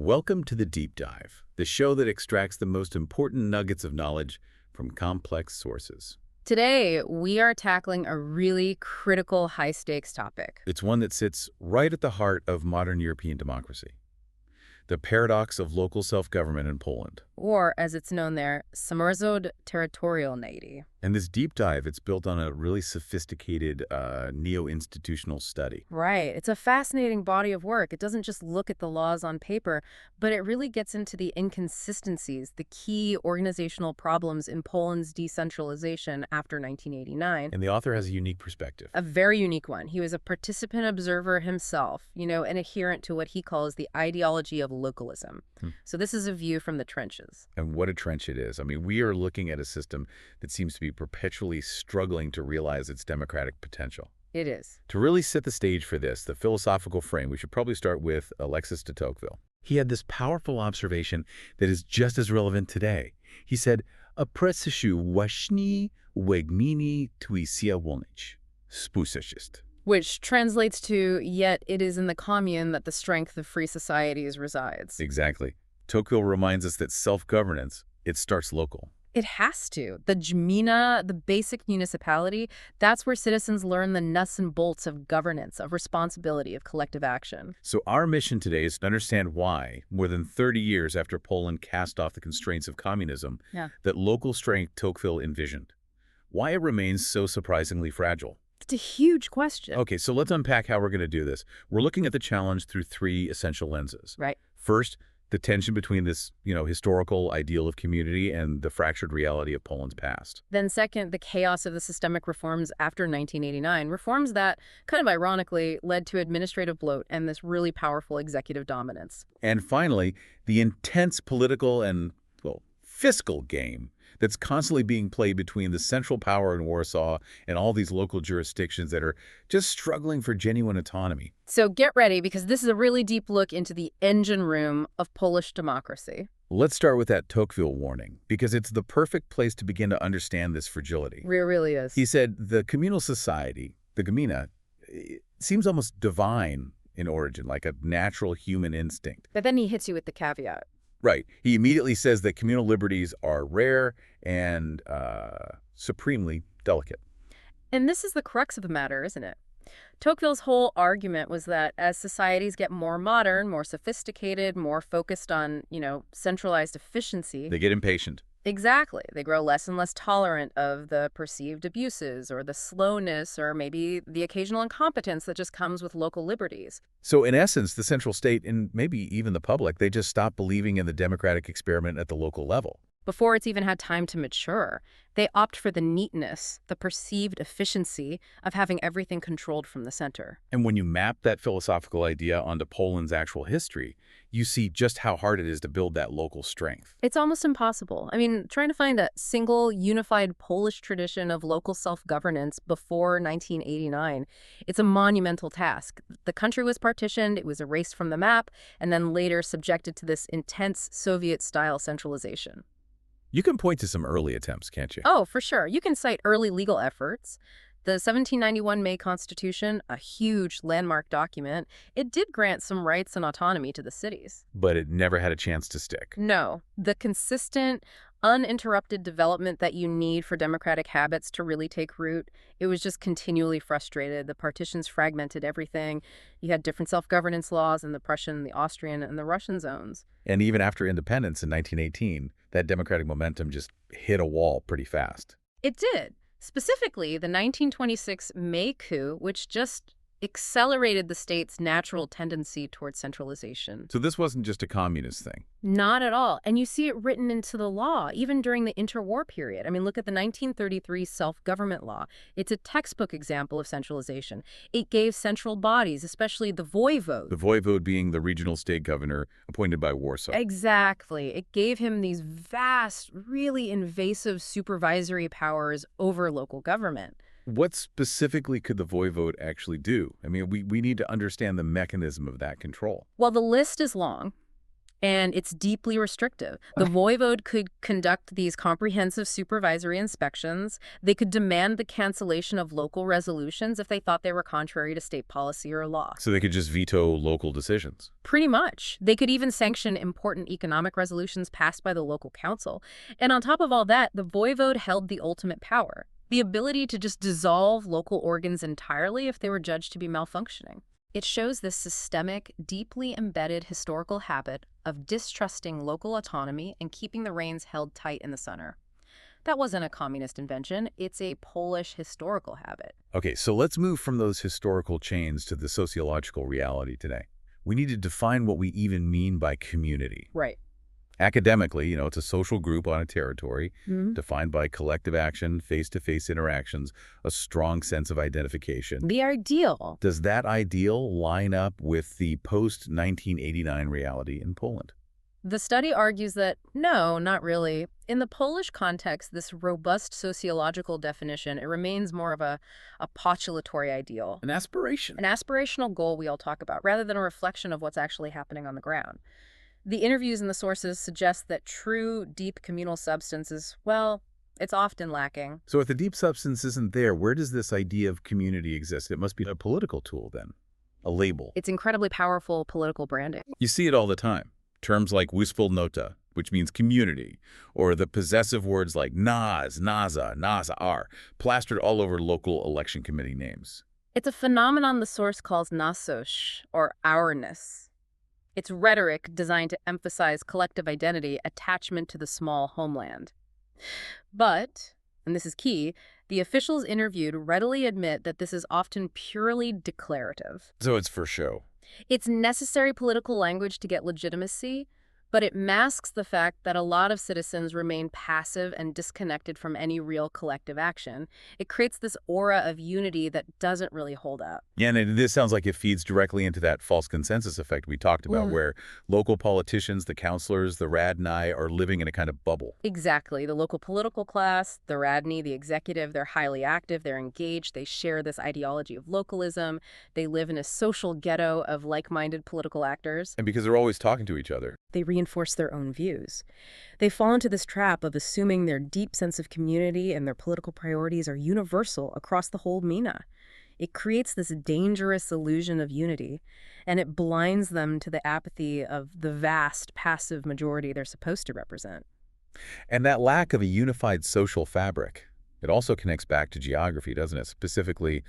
Welcome to the Deep Dive, the show that extracts the most important nuggets of knowledge from complex sources. Today, we are tackling a really critical high-stakes topic. It's one that sits right at the heart of modern European democracy. The paradox of local self-government in Poland. Or, as it's known there, samorząd terytorialny. And this deep dive, it's built on a really sophisticated neo-institutional study. Right. It's a fascinating body of work. It doesn't just look at the laws on paper, but it really gets into the inconsistencies, the key organizational problems in Poland's decentralization after 1989. And the author has a unique perspective. A very unique one. He was a participant observer himself, an adherent to what he calls the ideology of localism. So this is a view from the trenches. And what a trench it is. I mean, we are looking at a system that seems to be perpetually struggling to realize its democratic potential. It is. To really set the stage for this, the philosophical frame, we should probably start with Alexis de Tocqueville. He had this powerful observation that is just as relevant today. He said, "A presyshu właśnie wegmini tuisia wolność, spusachist." Which translates to, yet it is in the commune that the strength of free societies resides. Exactly. Tocqueville reminds us that self-governance, it starts local. It has to. The gmina, the basic municipality, that's where citizens learn the nuts and bolts of governance, of responsibility, of collective action. So our mission today is to understand why, more than 30 years after Poland cast off the constraints of communism, that local strength Tocqueville envisioned. Why it remains so surprisingly fragile. It's a huge question. Okay, so let's unpack how we're going to do this. We're looking at the challenge through three essential lenses. Right. First, the tension between this, historical ideal of community and the fractured reality of Poland's past. Then second, the chaos of the systemic reforms after 1989, reforms that, kind of ironically, led to administrative bloat and this really powerful executive dominance. And finally, the intense political and, fiscal game that's constantly being played between the central power in Warsaw and all these local jurisdictions that are just struggling for genuine autonomy. So get ready, because this is a really deep look into the engine room of Polish democracy. Let's start with that Tocqueville warning, because it's the perfect place to begin to understand this fragility. It really is. He said the communal society, the gmina, it seems almost divine in origin, like a natural human instinct. But then he hits you with the caveat. Right. He immediately says that communal liberties are rare and supremely delicate. And this is the crux of the matter, isn't it? Tocqueville's whole argument was that as societies get more modern, more sophisticated, more focused on, centralized efficiency... They get impatient. Exactly. They grow less and less tolerant of the perceived abuses or the slowness or maybe the occasional incompetence that just comes with local liberties. So in essence, the central state and maybe even the public, they just stop believing in the democratic experiment at the local level. Before it's even had time to mature, they opt for the neatness, the perceived efficiency of having everything controlled from the center. And when you map that philosophical idea onto Poland's actual history, you see just how hard it is to build that local strength. It's almost impossible. I mean, trying to find a single, unified Polish tradition of local self-governance before 1989, it's a monumental task. The country was partitioned, it was erased from the map, and then later subjected to this intense Soviet-style centralization. You can point to some early attempts, can't you? Oh, for sure. You can cite early legal efforts. The 1791 May Constitution, a huge landmark document, it did grant some rights and autonomy to the cities. But it never had a chance to stick. No. The consistent, uninterrupted development that you need for democratic habits to really take root, it was just continually frustrated. The partitions fragmented everything. You had different self-governance laws in the Prussian, the Austrian, and the Russian zones. And even after independence in 1918, that democratic momentum just hit a wall pretty fast. It did. Specifically, the 1926 May coup, which just accelerated the state's natural tendency towards centralization. So this wasn't just a communist thing. Not at all. And you see it written into the law, even during the interwar period. I mean, look at the 1933 self-government law. It's a textbook example of centralization. It gave central bodies, especially the voivode. The voivode being the regional state governor appointed by Warsaw. Exactly. It gave him these vast, really invasive supervisory powers over local government. What specifically could the voivode actually do? I mean, we need to understand the mechanism of that control. Well, the list is long. And it's deeply restrictive. The voivode could conduct these comprehensive supervisory inspections. They could demand the cancellation of local resolutions if they thought they were contrary to state policy or law. So they could just veto local decisions. Pretty much. They could even sanction important economic resolutions passed by the local council. And on top of all that, the voivode held the ultimate power, the ability to just dissolve local organs entirely if they were judged to be malfunctioning. It shows this systemic, deeply embedded historical habit of distrusting local autonomy and keeping the reins held tight in the center. That wasn't a communist invention. It's a Polish historical habit. Okay, so let's move from those historical chains to the sociological reality today. We need to define what we even mean by community. Right. Academically, it's a social group on a territory defined by collective action, face-to-face interactions, a strong sense of identification. The ideal. Does that ideal line up with the post-1989 reality in Poland? The study argues that no, not really. In the Polish context, this robust sociological definition, it remains more of a postulatory ideal. An aspiration. An aspirational goal we all talk about, rather than a reflection of what's actually happening on the ground. The interviews and the sources suggest that true, deep communal substance is, well, it's often lacking. So if the deep substance isn't there, where does this idea of community exist? It must be a political tool then, a label. It's incredibly powerful political branding. You see it all the time. Terms like wspólnota, which means community, or the possessive words like nas, naza, nazar, plastered all over local election committee names. It's a phenomenon the source calls nasosh, or ourness. It's rhetoric designed to emphasize collective identity, attachment to the small homeland. But, and this is key, the officials interviewed readily admit that this is often purely declarative. So it's for show. It's necessary political language to get legitimacy, but it masks the fact that a lot of citizens remain passive and disconnected from any real collective action. It creates this aura of unity that doesn't really hold up. Yeah, and this sounds like it feeds directly into that false consensus effect we talked about, where local politicians, the councilors, the radni are living in a kind of bubble. Exactly. The local political class, the radni, the executive, they're highly active, they're engaged, they share this ideology of localism, they live in a social ghetto of like-minded political actors. And because they're always talking to each other. They reinforce their own views. They fall into this trap of assuming their deep sense of community and their political priorities are universal across the whole gmina. It creates this dangerous illusion of unity, and it blinds them to the apathy of the vast, passive majority they're supposed to represent. And that lack of a unified social fabric, it also connects back to geography, doesn't it? Specifically,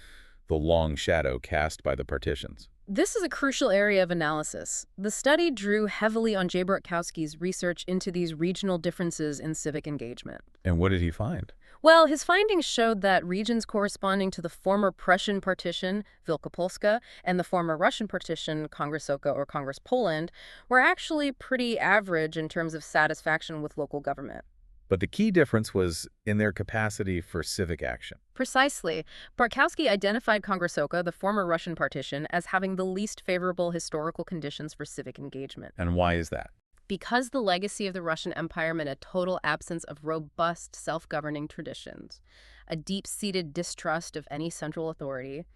the long shadow cast by the partitions. This is a crucial area of analysis. The study drew heavily on Jay Borkowski's research into these regional differences in civic engagement. And what did he find? Well, his findings showed that regions corresponding to the former Prussian partition, Wielkopolska, and the former Russian partition, Kongresoka or Congress Poland, were actually pretty average in terms of satisfaction with local government. But the key difference was in their capacity for civic action. Precisely. Borkowski identified Kongresoka, the former Russian partition, as having the least favorable historical conditions for civic engagement. And why is that? Because the legacy of the Russian Empire meant a total absence of robust self-governing traditions, a deep-seated distrust of any central authority,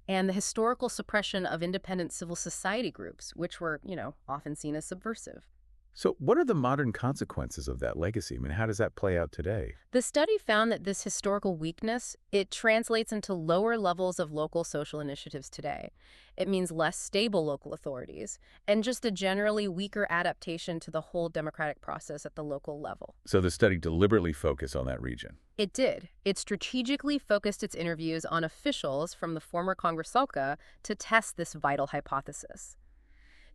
and the historical suppression of independent civil society groups, which were, often seen as subversive. So what are the modern consequences of that legacy? I mean, how does that play out today? The study found that this historical weakness, it translates into lower levels of local social initiatives today. It means less stable local authorities and just a generally weaker adaptation to the whole democratic process at the local level. So the study deliberately focused on that region. It did. It strategically focused its interviews on officials from the former Kongresoka to test this vital hypothesis.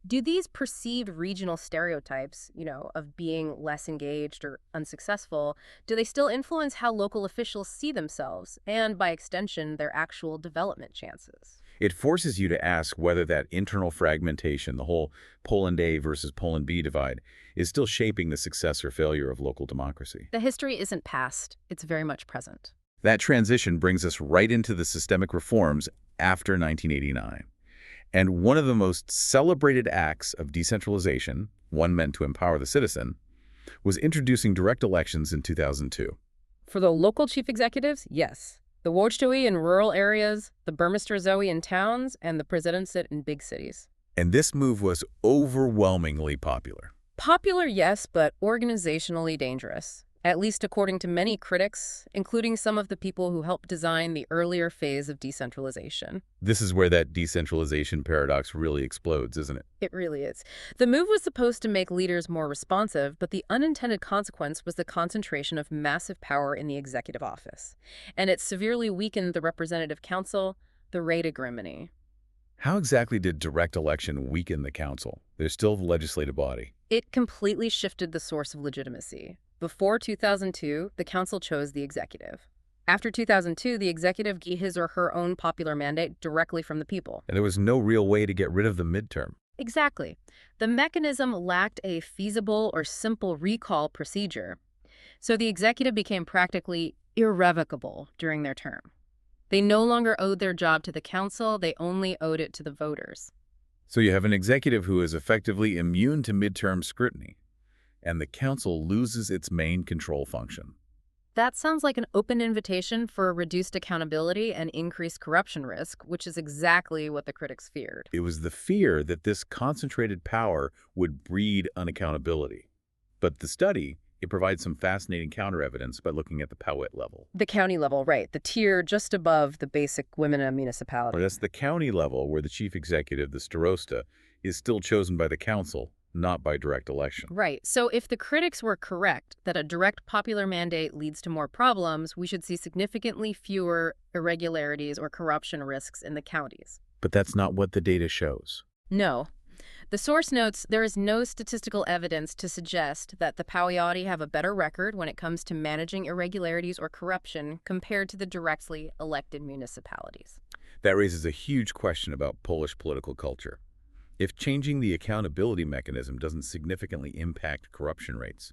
Do these perceived regional stereotypes, of being less engaged or unsuccessful, do they still influence how local officials see themselves and, by extension, their actual development chances? It forces you to ask whether that internal fragmentation, the whole Poland A versus Poland B divide, is still shaping the success or failure of local democracy. The history isn't past, it's very much present. That transition brings us right into the systemic reforms after 1989. And one of the most celebrated acts of decentralization, one meant to empower the citizen, was introducing direct elections in 2002. For the local chief executives, yes. The Wojtoi in rural areas, the Burmistrzowie in towns, and the Prezydency in big cities. And this move was overwhelmingly popular. Popular, yes, but organizationally dangerous. At least according to many critics, including some of the people who helped design the earlier phase of decentralization. This is where that decentralization paradox really explodes, isn't it? It really is. The move was supposed to make leaders more responsive, but the unintended consequence was the concentration of massive power in the executive office. And it severely weakened the representative council, the Rete Grimini. How exactly did direct election weaken the council? They're still the legislative body. It completely shifted the source of legitimacy. Before 2002, the council chose the executive. After 2002, the executive got his or her own popular mandate directly from the people. And there was no real way to get rid of the midterm. Exactly. The mechanism lacked a feasible or simple recall procedure, so the executive became practically irrevocable during their term. They no longer owed their job to the council, they only owed it to the voters. So you have an executive who is effectively immune to midterm scrutiny, and the council loses its main control function. That sounds like an open invitation for reduced accountability and increased corruption risk, which is exactly what the critics feared. It was the fear that this concentrated power would breed unaccountability. But the study, it provides some fascinating counter-evidence by looking at the Powit level. The county level, right, the tier just above the basic women in a municipality. Or that's the county level where the chief executive, the starosta, is still chosen by the council, not by direct election. Right. So if the critics were correct that a direct popular mandate leads to more problems, we should see significantly fewer irregularities or corruption risks in the counties. But that's not what the data shows. No. The source notes there is no statistical evidence to suggest that the Powiotti have a better record when it comes to managing irregularities or corruption compared to the directly elected municipalities. That raises a huge question about Polish political culture. If changing the accountability mechanism doesn't significantly impact corruption rates,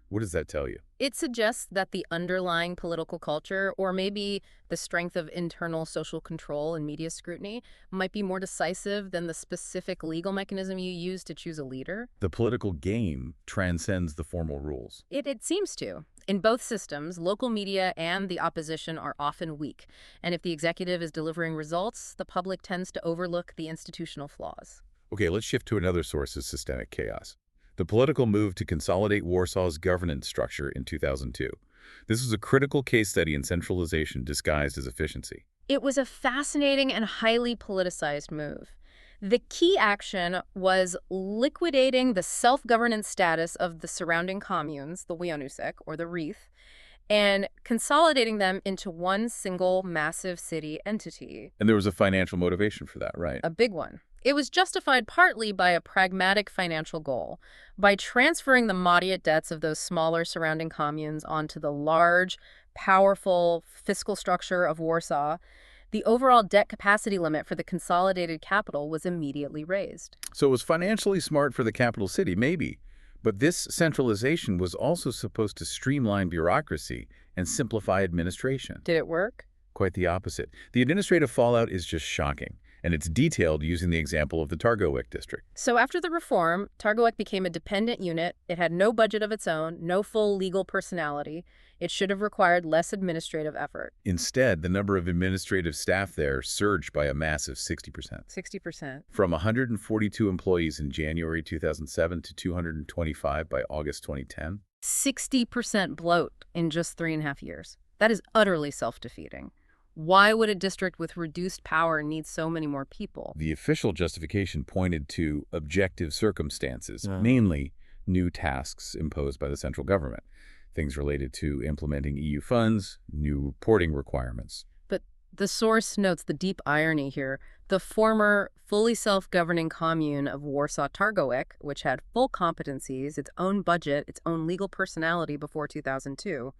what does that tell you? It suggests that the underlying political culture, or maybe the strength of internal social control and media scrutiny, might be more decisive than the specific legal mechanism you use to choose a leader. The political game transcends the formal rules. It seems to. In both systems, local media and the opposition are often weak. And if the executive is delivering results, the public tends to overlook the institutional flaws. Okay, let's shift to another source of systemic chaos. The political move to consolidate Warsaw's governance structure in 2002. This was a critical case study in centralization disguised as efficiency. It was a fascinating and highly politicized move. The key action was liquidating the self-governance status of the surrounding communes, the Wionusek, or the Wreath, and consolidating them into one single massive city entity. And there was a financial motivation for that, right? A big one. It was justified partly by a pragmatic financial goal. By transferring the moderate debts of those smaller surrounding communes onto the large, powerful fiscal structure of Warsaw, the overall debt capacity limit for the consolidated capital was immediately raised. So it was financially smart for the capital city, maybe. But this centralization was also supposed to streamline bureaucracy and simplify administration. Did it work? Quite the opposite. The administrative fallout is just shocking, and it's detailed using the example of the Targowiec district. So after the reform, Targowiec became a dependent unit. It had no budget of its own, no full legal personality. It should have required less administrative effort. Instead, the number of administrative staff there surged by a massive 60%. 60%. From 142 employees in January 2007 to 225 by August 2010. 60% bloat in just 3.5 years. That is utterly self-defeating. Why would a district with reduced power need so many more people? The official justification pointed to objective circumstances, mainly new tasks imposed by the central government, things related to implementing EU funds, new reporting requirements. But the source notes the deep irony here. The former fully self-governing commune of Warsaw-Targowiec, which had full competencies, its own budget, its own legal personality before 2002,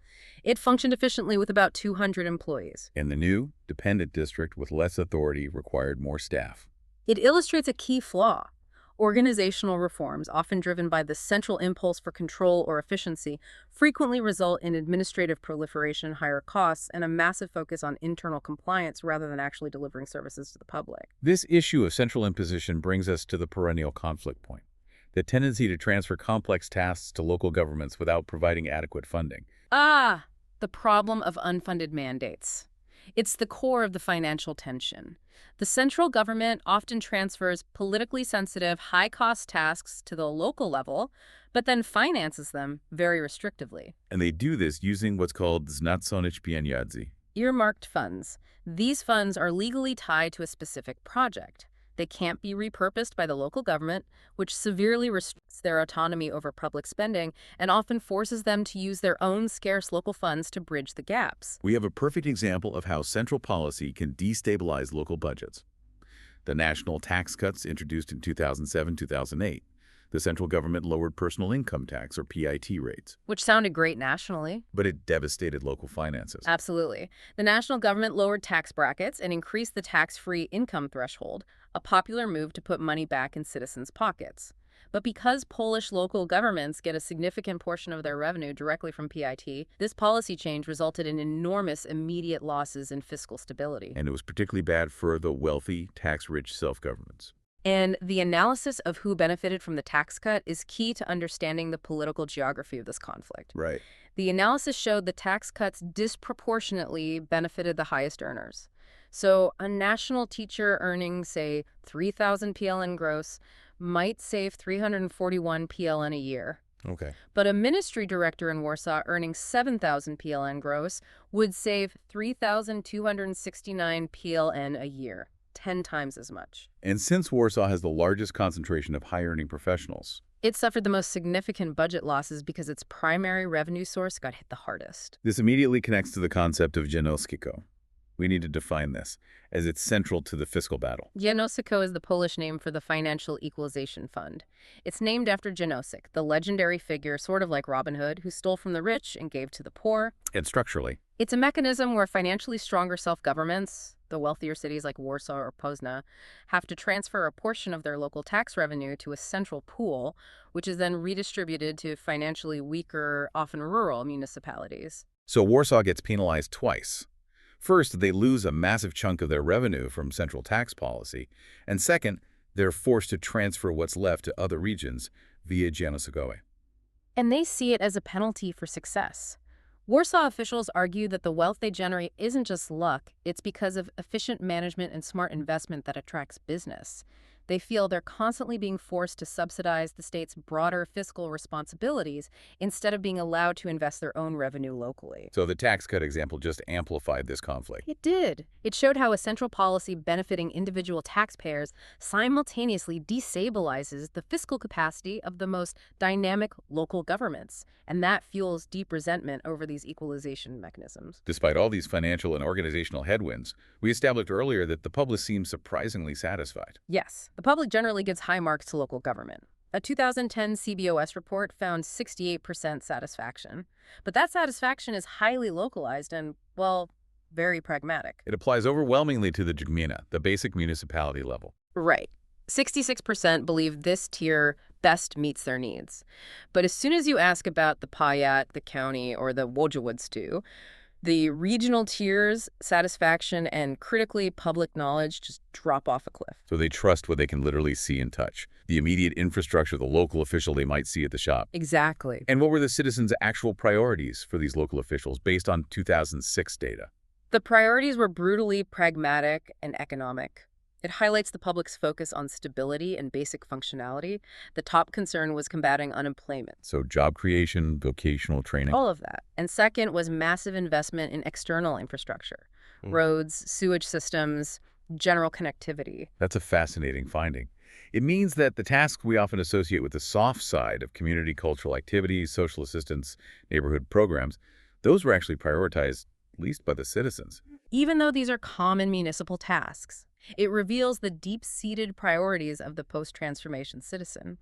it functioned efficiently with about 200 employees. And the new, dependent district with less authority required more staff. It illustrates a key flaw. Organizational reforms, often driven by the central impulse for control or efficiency, frequently result in administrative proliferation, higher costs, and a massive focus on internal compliance rather than actually delivering services to the public. This issue of central imposition brings us to the perennial conflict point, the tendency to transfer complex tasks to local governments without providing adequate funding. The problem of unfunded mandates. It's the core of the financial tension. The central government often transfers politically sensitive, high-cost tasks to the local level, but then finances them very restrictively. And they do this using what's called znaczone pieniądze. Earmarked funds. These funds are legally tied to a specific project. They can't be repurposed by the local government, which severely restricts their autonomy over public spending and often forces them to use their own scarce local funds to bridge the gaps. We have a perfect example of how central policy can destabilize local budgets. The national tax cuts introduced in 2007-2008. The central government lowered personal income tax, or PIT, rates. Which sounded great nationally. But it devastated local finances. Absolutely. The national government lowered tax brackets and increased the tax-free income threshold, a popular move to put money back in citizens' pockets. But because Polish local governments get a significant portion of their revenue directly from PIT, this policy change resulted in enormous immediate losses in fiscal stability. And it was particularly bad for the wealthy, tax-rich self-governments. And the analysis of who benefited from the tax cut is key to understanding the political geography of this conflict. Right. The analysis showed the tax cuts disproportionately benefited the highest earners. So a national teacher earning, say, 3,000 PLN gross might save 341 PLN a year. Okay. But a ministry director in Warsaw earning 7,000 PLN gross would save 3,269 PLN a year. 10 times as much. And since Warsaw has the largest concentration of high-earning professionals, it suffered the most significant budget losses because its primary revenue source got hit the hardest. this immediately connects to the concept of genosko. We need to define this, as it's central to the fiscal battle. Genosko is the Polish name for the Financial Equalization Fund. It's named after Janosik, the legendary figure, sort of like Robin Hood, who stole from the rich and gave to the poor. And structurally, It's a mechanism where financially stronger self-governments, the wealthier cities like Warsaw or Poznan, have to transfer a portion of their local tax revenue to a central pool, which is then redistributed to financially weaker, often rural municipalities. so Warsaw gets penalized twice. First, they lose a massive chunk of their revenue from central tax policy, and second, they're forced to transfer what's left to other regions via genosko. And they see it as a penalty for success. Warsaw officials argue that the wealth they generate isn't just luck, it's because of efficient management and smart investment that attracts business. They feel they're constantly being forced to subsidize the state's broader fiscal responsibilities instead of being allowed to invest their own revenue locally. So the tax cut example just amplified this conflict. It did. It showed how a central policy benefiting individual taxpayers simultaneously destabilizes the fiscal capacity of the most dynamic local governments, and that fuels deep resentment over these equalization mechanisms. Despite all these financial and organizational headwinds, we established earlier that the public seems surprisingly satisfied. Yes, the public generally gives high marks to local government. A 2010 CBOS report found 68% satisfaction. But that satisfaction is highly localized and, well, very pragmatic. It applies overwhelmingly to the gmina, the basic municipality level. Right. 66% believe this tier best meets their needs. But as soon as you ask about the powiat, the county, or the województwo, the regional tiers, satisfaction, and critically public knowledge just drop off a cliff. So they trust what they can literally see and touch, the immediate infrastructure of the local official they might see at the shop. Exactly. And what were the citizens' actual priorities for these local officials based on 2006 data? The priorities were brutally pragmatic and economic. It highlights the public's focus on stability and basic functionality. The top concern was combating unemployment. So job creation, vocational training. All of that. And second was massive investment in external infrastructure. Roads, sewage systems, general connectivity. That's a fascinating finding. It means that the tasks we often associate with the soft side of community cultural activities, social assistance, neighborhood programs, those were actually prioritized, at least by the citizens. Even though these are common municipal tasks, it reveals the deep-seated priorities of the post-transformation citizen.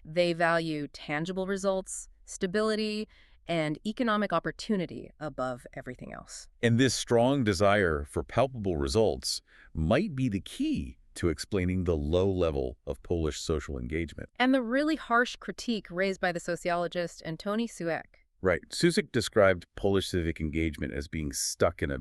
They value tangible results, stability, and economic opportunity above everything else. And this strong desire for palpable results might be the key to explaining the low level of Polish social engagement. And the really harsh critique raised by the sociologist Antoni Suek. Right. Susek described Polish civic engagement as being stuck in a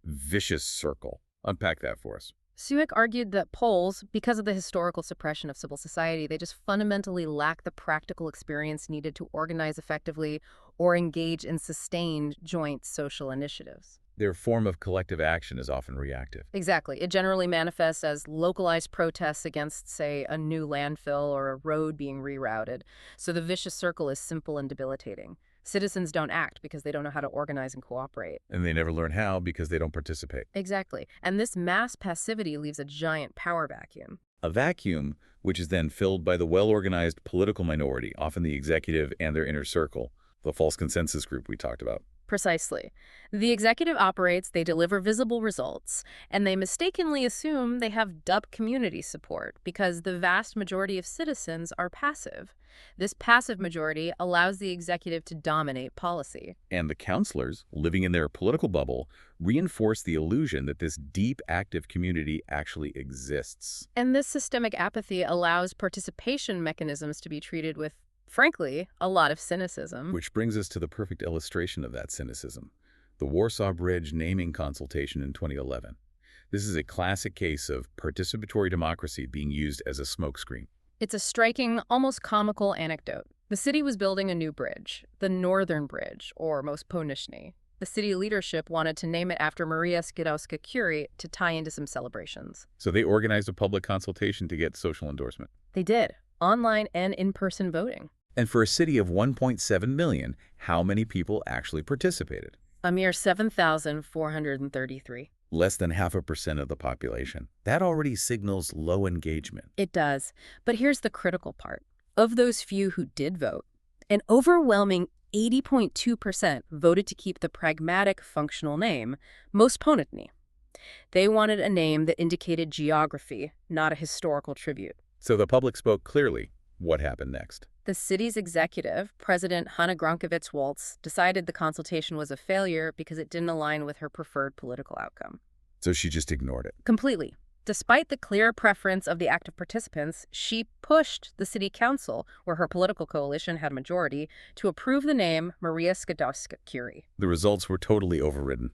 vicious circle. Unpack that for us. Suek argued that Poles, because of the historical suppression of civil society, they just fundamentally lack the practical experience needed to organize effectively or engage in sustained joint social initiatives. Their form of collective action is often reactive. Exactly. It generally manifests as localized protests against, say, a new landfill or a road being rerouted. So the vicious circle is simple and debilitating. Citizens don't act because they don't know how to organize and cooperate. And they never learn how because they don't participate. Exactly. And this mass passivity leaves a giant power vacuum. A vacuum, which is then filled by the well-organized political minority, often the executive and their inner circle, the false consensus group we talked about. Precisely. The executive operates, they deliver visible results, and they mistakenly assume they have dup community support because the vast majority of citizens are passive. This passive majority allows the executive to dominate policy. And the councillors, living in their political bubble, reinforce the illusion that this deep, active community actually exists. And this systemic apathy allows participation mechanisms to be treated with, frankly, a lot of cynicism. Which brings us to the perfect illustration of that cynicism, the Warsaw Bridge naming consultation in 2011. This is a classic case of participatory democracy being used as a smokescreen. It's a striking, almost comical anecdote. The city was building a new bridge, the Northern Bridge, or most Ponishny. The city leadership wanted to name it after Maria Skłodowska-Curie to tie into some celebrations. So they organized a public consultation to get social endorsement. They did, online and in-person voting. And for a city of 1.7 million, how many people actually participated? A mere 7,433. Less than 0.5% of the population. That already signals low engagement. It does. But here's the critical part. Of those few who did vote, an overwhelming 80.2% voted to keep the pragmatic, functional name, most Ponitny. They wanted a name that indicated geography, not a historical tribute. So the public spoke clearly. What happened next? The city's executive, President Hanna Gronkiewicz-Waltz, decided the consultation was a failure because it didn't align with her preferred political outcome. So she just ignored it. Completely. Despite the clear preference of the active participants, she pushed the city council, where her political coalition had majority, to approve the name Maria Skłodowska-Curie. The results were totally overridden.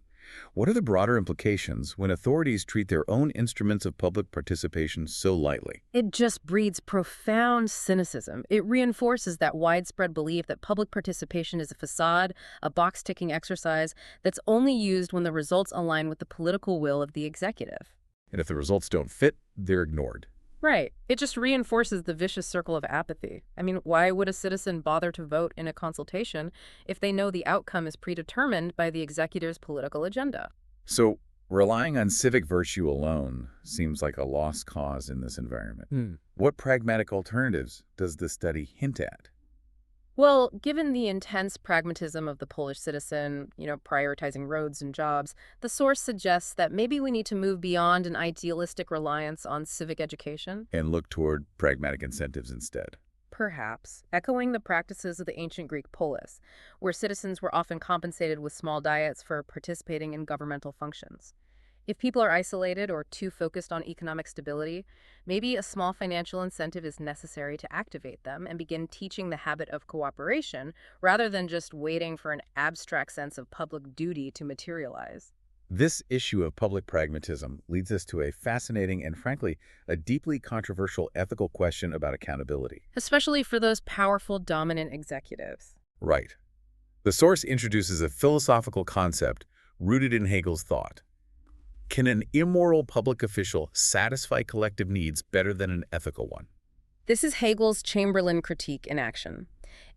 What are the broader implications when authorities treat their own instruments of public participation so lightly? It just breeds profound cynicism. It reinforces that widespread belief that public participation is a facade, a box-ticking exercise that's only used when the results align with the political will of the executive. And if the results don't fit, they're ignored. Right. It just reinforces the vicious circle of apathy. I mean, why would a citizen bother to vote in a consultation if they know the outcome is predetermined by the executive's political agenda? So relying on civic virtue alone seems like a lost cause in this environment. What pragmatic alternatives does this study hint at? Well, given the intense pragmatism of the Polish citizen, prioritizing roads and jobs, the source suggests that maybe we need to move beyond an idealistic reliance on civic education. And look toward pragmatic incentives instead. Perhaps, echoing the practices of the ancient Greek polis, where citizens were often compensated with small diets for participating in governmental functions. If people are isolated or too focused on economic stability, maybe a small financial incentive is necessary to activate them and begin teaching the habit of cooperation rather than just waiting for an abstract sense of public duty to materialize. This issue of public pragmatism leads us to a fascinating and, frankly, a deeply controversial ethical question about accountability. Especially for those powerful, dominant executives. Right. The source introduces a philosophical concept rooted in Hegel's thought. Can an immoral public official satisfy collective needs better than an ethical one? This is Hegel's Chamberlain critique in action.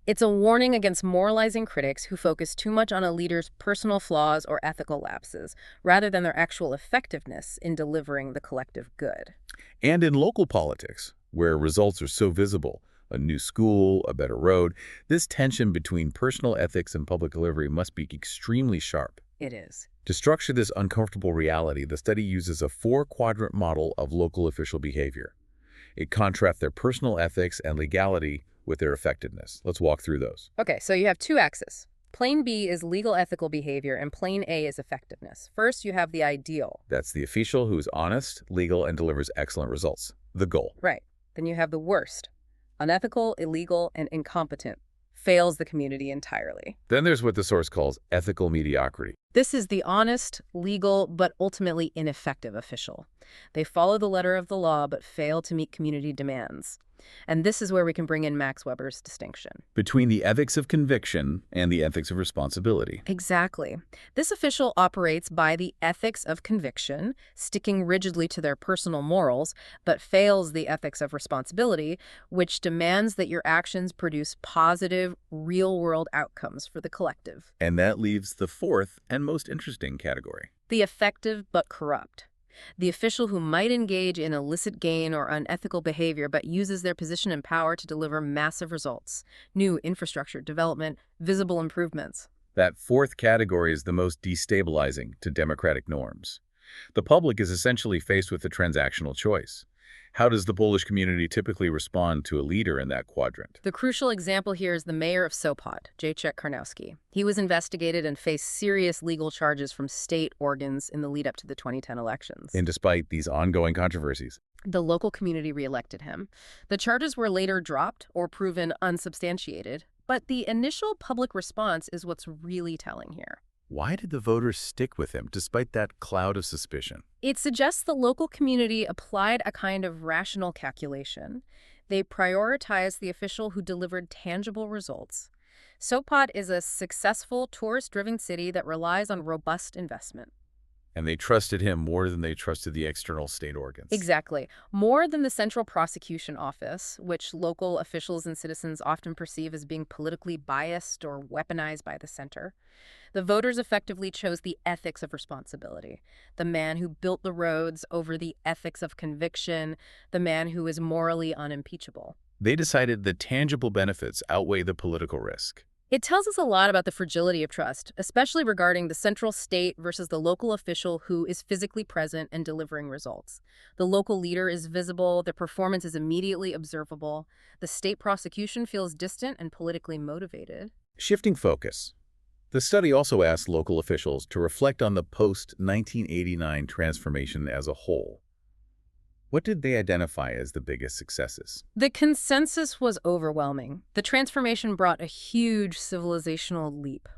It's a warning against moralizing critics who focus too much on a leader's personal flaws or ethical lapses, rather than their actual effectiveness in delivering the collective good. And in local politics, where results are so visible, a new school, a better road, this tension between personal ethics and public delivery must be extremely sharp. It is. To structure this uncomfortable reality, the study uses a 4-quadrant model of local official behavior. It contrasts their personal ethics and legality with their effectiveness. Let's walk through those. Okay, so you have two axes. Plane B is legal ethical behavior and plane A is effectiveness. First, you have the ideal. That's the official who is honest, legal, and delivers excellent results. The goal. Right. Then you have the worst. Unethical, illegal, and incompetent. Fails the community entirely. Then there's what the source calls ethical mediocrity. This is the honest, legal, but ultimately ineffective official. They follow the letter of the law but fail to meet community demands. And this is where we can bring in Max Weber's distinction. Between the ethics of conviction and the ethics of responsibility. Exactly. This official operates by the ethics of conviction, sticking rigidly to their personal morals, but fails the ethics of responsibility, which demands that your actions produce positive, real-world outcomes for the collective. And that leaves the fourth and most interesting category. The effective but corrupt. The official who might engage in illicit gain or unethical behavior but uses their position and power to deliver massive results, new infrastructure development, visible improvements. That fourth category is the most destabilizing to democratic norms. The public is essentially faced with a transactional choice. How does the Polish community typically respond to a leader in that quadrant? The crucial example here is the mayor of Sopot, Jacek Karnowski. He was investigated and faced serious legal charges from state organs in the lead-up to the 2010 elections. And despite these ongoing controversies, The local community reelected him. The charges were later dropped or proven unsubstantiated, but the initial public response is what's really telling here. why did the voters stick with him despite that cloud of suspicion? It suggests the local community applied a kind of rational calculation. They prioritized the official who delivered tangible results. Sopot is a successful, tourist-driven city that relies on robust investment. And they trusted him more than they trusted the external state organs. Exactly. More than the Central Prosecution Office, which local officials and citizens often perceive as being politically biased or weaponized by the center. The voters effectively chose the ethics of responsibility, the man who built the roads over the ethics of conviction, the man who is morally unimpeachable. They decided the tangible benefits outweigh the political risk. It tells us a lot about the fragility of trust, especially regarding the central state versus the local official who is physically present and delivering results. The local leader is visible, the performance is immediately observable, the state prosecution feels distant and politically motivated. Shifting focus. The study also asked local officials to reflect on the post-1989 transformation as a whole. What did they identify as the biggest successes? The consensus was overwhelming. The transformation brought a huge civilizational leap.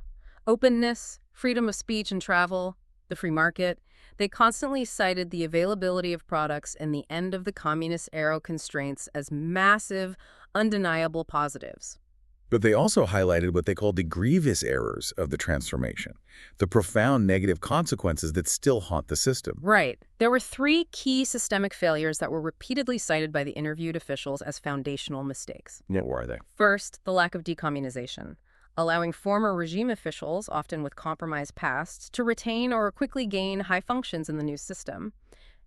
Openness, freedom of speech and travel, the free market. They constantly cited the availability of products and the end of the communist-era constraints as massive, undeniable positives. But they also highlighted what they called the grievous errors of the transformation, the profound negative consequences that still haunt the system. Right. There were three key systemic failures that were repeatedly cited by the interviewed officials as foundational mistakes. What were they? First, the lack of decommunization, allowing former regime officials, often with compromised pasts, to retain or quickly gain high functions in the new system.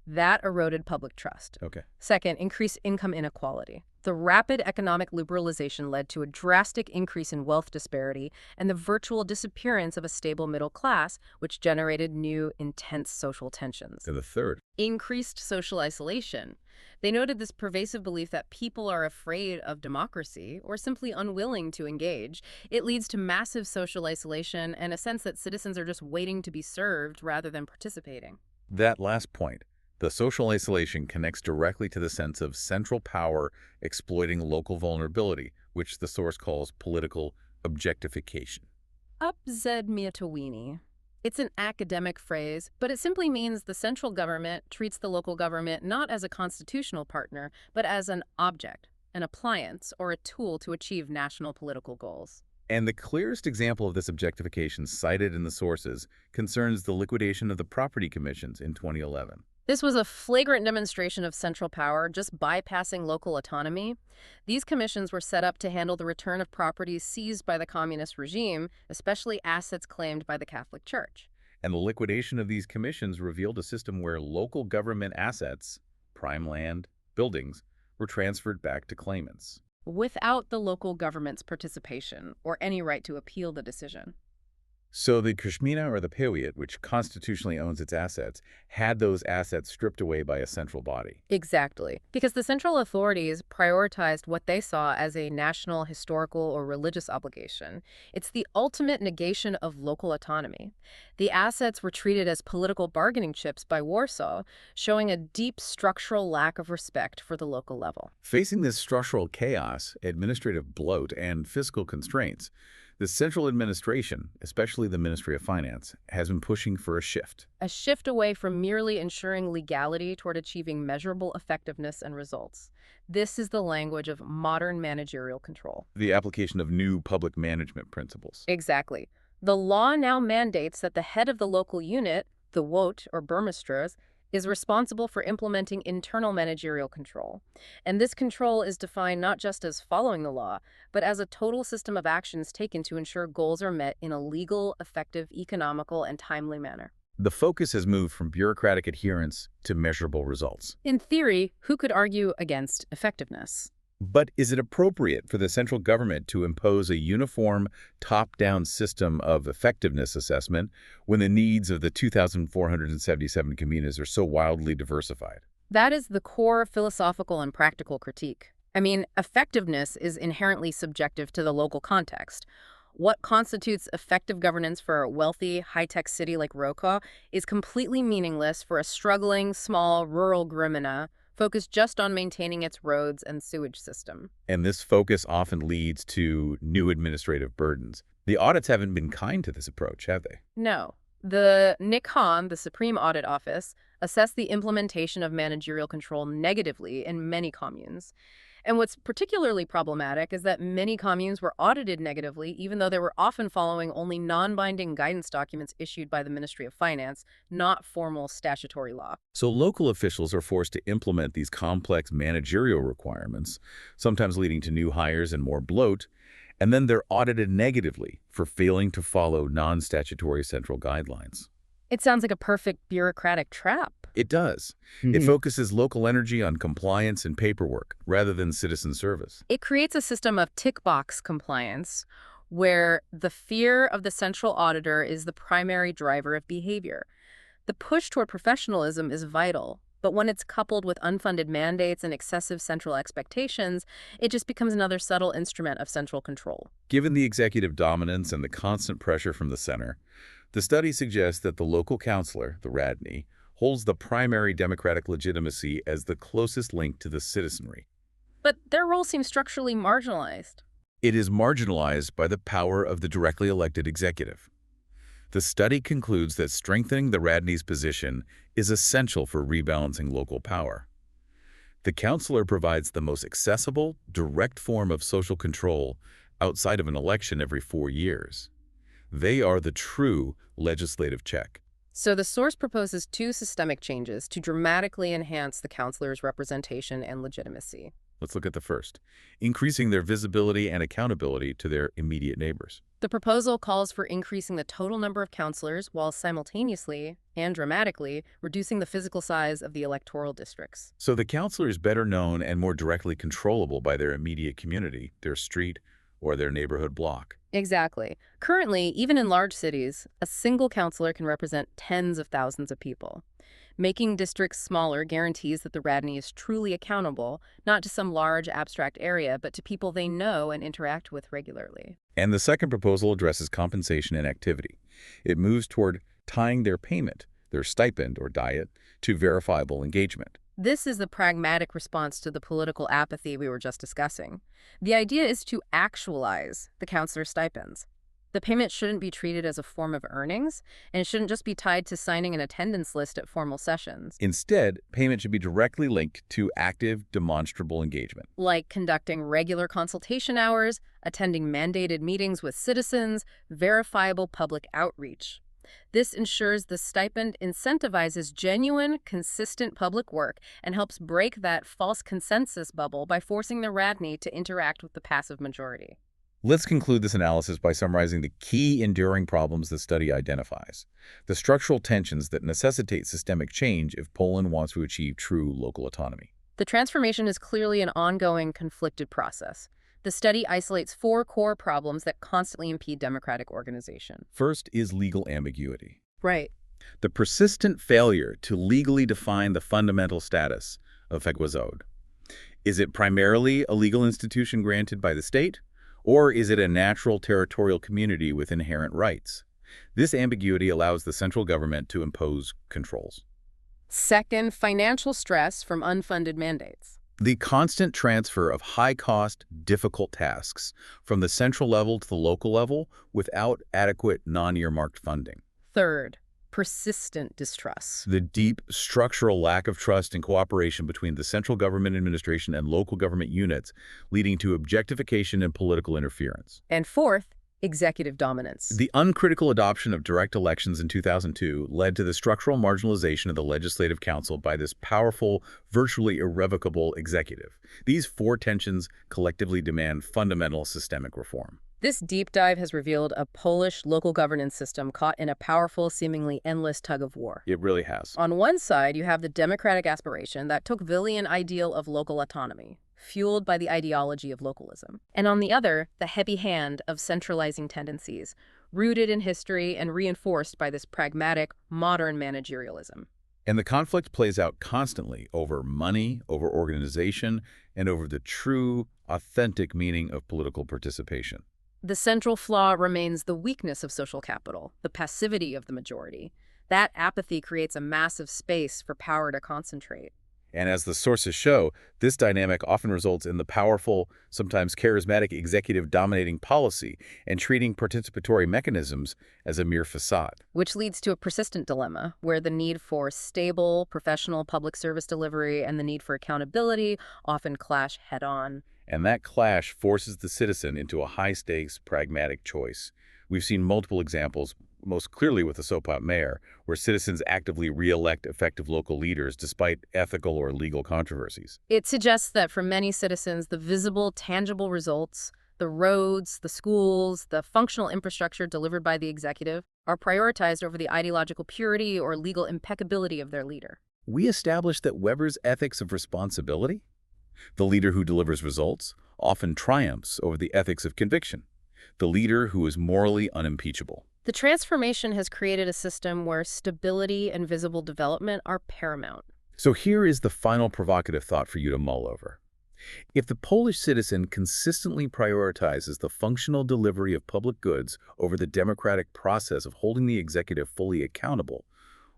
That eroded public trust. Okay. Second, increased income inequality. The rapid economic liberalization led to a drastic increase in wealth disparity and the virtual disappearance of a stable middle class, which generated new, intense social tensions. And the third. Increased social isolation. They noted this pervasive belief that people are afraid of democracy or simply unwilling to engage. It leads to massive social isolation and a sense that citizens are just waiting to be served rather than participating. That last point. The social isolation connects directly to the sense of central power exploiting local vulnerability, which the source calls political objectification. Upodmiotowienie. It's an academic phrase, but it simply means the central government treats the local government not as a constitutional partner, but as an object, an appliance, or a tool to achieve national political goals. And the clearest example of this objectification cited in the sources concerns the liquidation of the property commissions in 2011. This was a flagrant demonstration of central power, just bypassing local autonomy. These commissions were set up to handle the return of properties seized by the communist regime, especially assets claimed by the Catholic Church. And the liquidation of these commissions revealed a system where local government assets, prime land, buildings, were transferred back to claimants. Without the local government's participation or any right to appeal the decision. So the Gmina or the Powiat, which constitutionally owns its assets, had those assets stripped away by a central body. Exactly. Because the central authorities prioritized what they saw as a national, historical, or religious obligation. It's the ultimate negation of local autonomy. The assets were treated as political bargaining chips by Warsaw, showing a deep structural lack of respect for the local level. Facing this structural chaos, administrative bloat, and fiscal constraints, The central administration, especially the Ministry of Finance, has been pushing for a shift. A shift away from merely ensuring legality toward achieving measurable effectiveness and results. This is the language of modern managerial control. The application of new public management principles. Exactly. The law now mandates that the head of the local unit, the WOT or burmisters, is responsible for implementing internal managerial control. And this control is defined not just as following the law, but as a total system of actions taken to ensure goals are met in a legal, effective, economical, and timely manner. The focus has moved from bureaucratic adherence to measurable results. In theory, who could argue against effectiveness? But is it appropriate for the central government to impose a uniform, top-down system of effectiveness assessment when the needs of the 2,477 communes are so wildly diversified? That is the core philosophical and practical critique. I mean, effectiveness is inherently subjective to the local context. What constitutes effective governance for a wealthy, high-tech city like Roka is completely meaningless for a struggling, small, rural gmina focused just on maintaining its roads and sewage system. And this focus often leads to new administrative burdens. The audits haven't been kind to this approach, have they? No. The NICHAN, the Supreme Audit Office, assessed the implementation of managerial control negatively in many communes. And what's particularly problematic is that many communes were audited negatively, even though they were often following only non-binding guidance documents issued by the Ministry of Finance, not formal statutory law. So local officials are forced to implement these complex managerial requirements, sometimes leading to new hires and more bloat, and then they're audited negatively for failing to follow non-statutory central guidelines. It sounds like a perfect bureaucratic trap. It does. It focuses local energy on compliance and paperwork rather than citizen service. It creates a system of tick-box compliance where the fear of the central auditor is the primary driver of behavior. The push toward professionalism is vital, but when it's coupled with unfunded mandates and excessive central expectations, it just becomes another subtle instrument of central control. Given the executive dominance and the constant pressure from the center, the study suggests that the local councillor, the Radni, holds the primary democratic legitimacy as the closest link to the citizenry. But their role seems structurally marginalized. It is marginalized by the power of the directly elected executive. The study concludes that strengthening the Radni's position is essential for rebalancing local power. The councillor provides the most accessible, direct form of social control outside of an election every 4 years. They are the true legislative check. So the source proposes two systemic changes to dramatically enhance the councillor's representation and legitimacy. Let's look at the first, increasing their visibility and accountability to their immediate neighbors. The proposal calls for increasing the total number of councillors while simultaneously and dramatically reducing the physical size of the electoral districts. So the councillor is better known and more directly controllable by their immediate community, their street, or their neighborhood block. Exactly. Currently, even in large cities, a single councillor can represent tens of thousands of people. Making districts smaller guarantees that the Radni is truly accountable, not to some large abstract area, but to people they know and interact with regularly. And the second proposal addresses compensation and activity. It moves toward tying their payment, their stipend or diet, to verifiable engagement. This is the pragmatic response to the political apathy we were just discussing. The idea is to actualize the councillor stipends. The payment shouldn't be treated as a form of earnings, and it shouldn't just be tied to signing an attendance list at formal sessions. Instead, payment should be directly linked to active, demonstrable engagement. Like conducting regular consultation hours, attending mandated meetings with citizens, verifiable public outreach. This ensures the stipend incentivizes genuine, consistent public work and helps break that false consensus bubble by forcing the Radni to interact with the passive majority. Let's conclude this analysis by summarizing the key enduring problems the study identifies, the structural tensions that necessitate systemic change if Poland wants to achieve true local autonomy. The transformation is clearly an ongoing, conflicted process. The study isolates 4 core problems that constantly impede democratic organization. First is legal ambiguity. Right. The persistent failure to legally define the fundamental status of Fegwazod. Is it primarily a legal institution granted by the state, or is it a natural territorial community with inherent rights? This ambiguity allows the central government to impose controls. Second, financial stress from unfunded mandates. The constant transfer of high-cost, difficult tasks from the central level to the local level without adequate non-earmarked funding. Third, persistent distrust. The deep structural lack of trust and cooperation between the central government administration and local government units, leading to objectification and political interference. And fourth, executive dominance. The uncritical adoption of direct elections in 2002 led to the structural marginalization of the Legislative Council by this powerful, virtually irrevocable executive. These four tensions collectively demand fundamental systemic reform. This deep dive has revealed a Polish local governance system caught in a powerful, seemingly endless tug of war. It really has. On one side, you have the democratic aspiration, that Tocquevillian ideal of local autonomy, fueled by the ideology of localism. And on the other, the heavy hand of centralizing tendencies, rooted in history and reinforced by this pragmatic, modern managerialism. And the conflict plays out constantly over money, over organization, and over the true, authentic meaning of political participation. The central flaw remains the weakness of social capital, the passivity of the majority. That apathy creates a massive space for power to concentrate. And as the sources show, this dynamic often results in the powerful, sometimes charismatic executive dominating policy and treating participatory mechanisms as a mere facade. Which leads to a persistent dilemma, where the need for stable, professional public service delivery and the need for accountability often clash head-on. And that clash forces the citizen into a high-stakes, pragmatic choice. We've seen multiple examples, most clearly with the Sopot mayor, where citizens actively re-elect effective local leaders despite ethical or legal controversies. It suggests that for many citizens, the visible, tangible results, the roads, the schools, the functional infrastructure delivered by the executive, are prioritized over the ideological purity or legal impeccability of their leader. We established that Weber's ethics of responsibility, the leader who delivers results, often triumphs over the ethics of conviction, the leader who is morally unimpeachable. The transformation has created a system where stability and visible development are paramount. So here is the final provocative thought for you to mull over. If the Polish citizen consistently prioritizes the functional delivery of public goods over the democratic process of holding the executive fully accountable,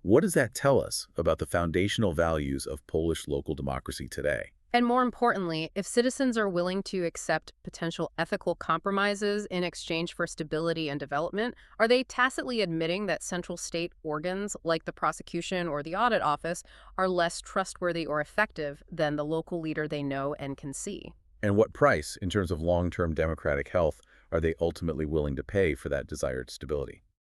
what does that tell us about the foundational values of Polish local democracy today? And more importantly, if citizens are willing to accept potential ethical compromises in exchange for stability and development, are they tacitly admitting that central state organs, like the prosecution or the audit office, are less trustworthy or effective than the local leader they know and can see? And what price, in terms of long-term democratic health, are they ultimately willing to pay for that desired stability?